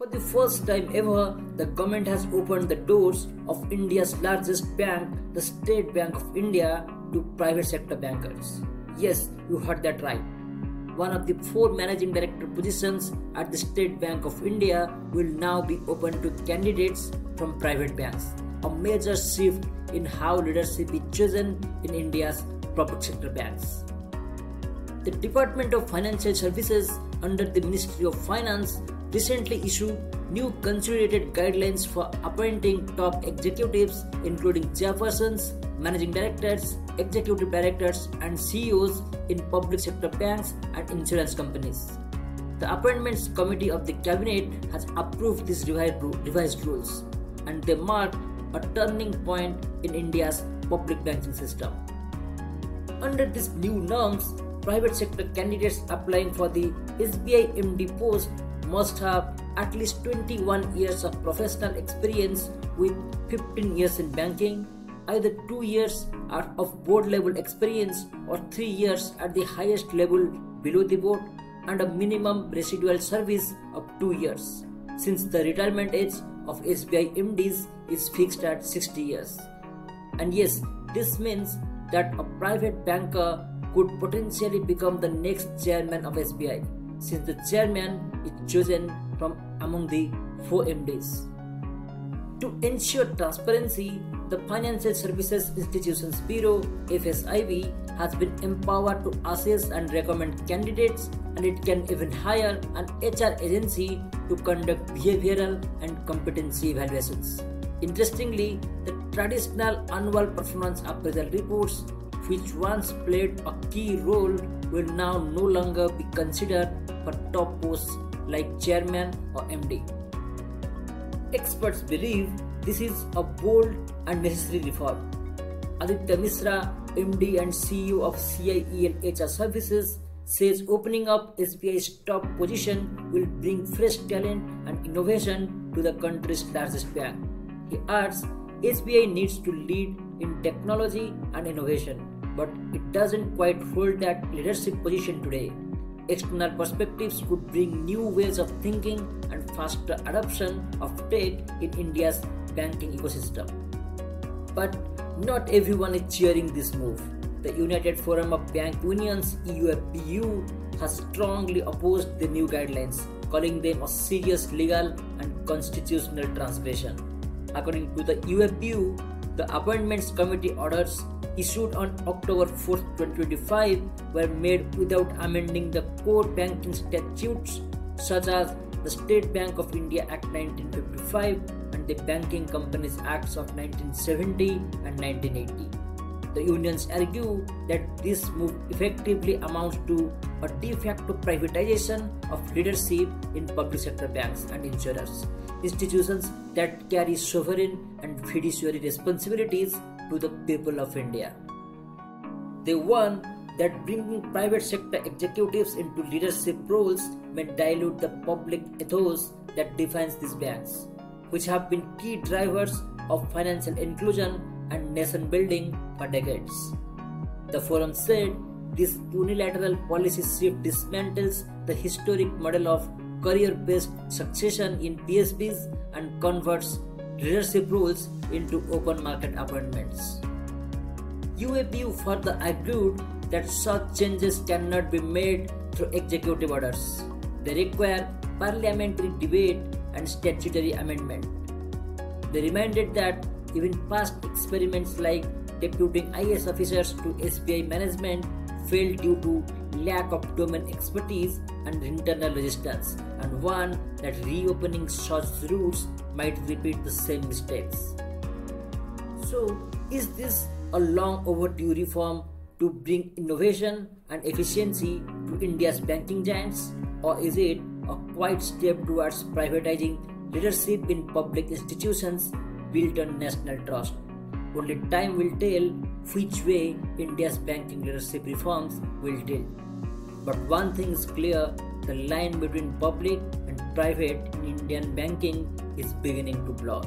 For the first time ever, the government has opened the doors of India's largest bank, the State Bank of India, to private sector bankers. Yes, you heard that right. One of the 4 managing director positions at the State Bank of India will now be open to candidates from private banks, a major shift in how leadership is chosen in India's public sector banks. The Department of Financial Services under the Ministry of Finance recently issued new consolidated guidelines for appointing top executives including chairpersons, managing directors, executive directors and CEOs in public sector banks and insurance companies. The Appointments Committee of the Cabinet has approved these revised rules, and they mark a turning point in India's public banking system. Under these new norms, private sector candidates applying for the SBI MD post must have at least 21 years of professional experience with 15 years in banking, either 2 years of board level experience or 3 years at the highest level below the board, and a minimum residual service of 2 years, since the retirement age of SBI MDs is fixed at 60 years. And yes, this means that a private banker could potentially become the next chairman of SBI, since the chairman is chosen from among the 4 MDs. To ensure transparency, the Financial Services Institutions Bureau (FSIB) has been empowered to assess and recommend candidates, and it can even hire an HR agency to conduct behavioral and competency evaluations. Interestingly, the traditional annual performance appraisal reports, which once played a key role, will now no longer be considered for top posts like chairman or MD. Experts believe this is a bold and necessary reform. Aditya Misra, MD and CEO of CIEL HR Services, says opening up SBI's top position will bring fresh talent and innovation to the country's largest bank. He adds, SBI needs to lead in technology and innovation, but it doesn't quite hold that leadership position today. External perspectives could bring new ways of thinking and faster adoption of tech in India's banking ecosystem. But not everyone is cheering this move. The United Forum of Bank Unions (UFBU) has strongly opposed the new guidelines, calling them a serious legal and constitutional transgression. According to the UFBU, the Appointments Committee orders issued on October 4, 2025 were made without amending the core banking statutes such as the State Bank of India Act 1955 and the Banking Companies Acts of 1970 and 1980. The unions argue that this move effectively amounts to a de facto privatization of leadership in public sector banks and insurers, institutions that carry sovereign and fiduciary responsibilities to the people of India. They warn that bringing private sector executives into leadership roles may dilute the public ethos that defines these banks, which have been key drivers of financial inclusion and nation building for decades. The forum said this unilateral policy shift dismantles the historic model of career-based succession in PSBs and converts leadership roles into open market appointments. UAPU further argued that such changes cannot be made through executive orders. They require parliamentary debate and statutory amendment. They reminded that even past experiments like deputing IAS officers to SBI management failed due to lack of domain expertise and internal resistance, and warned that reopening such routes might repeat the same mistakes. So, is this a long overdue reform to bring innovation and efficiency to India's banking giants, or is it a quiet step towards privatizing leadership in public institutions built on national trust? Only time will tell which way India's banking leadership reforms will tilt. But one thing is clear, the line between public and private in Indian banking is beginning to blur.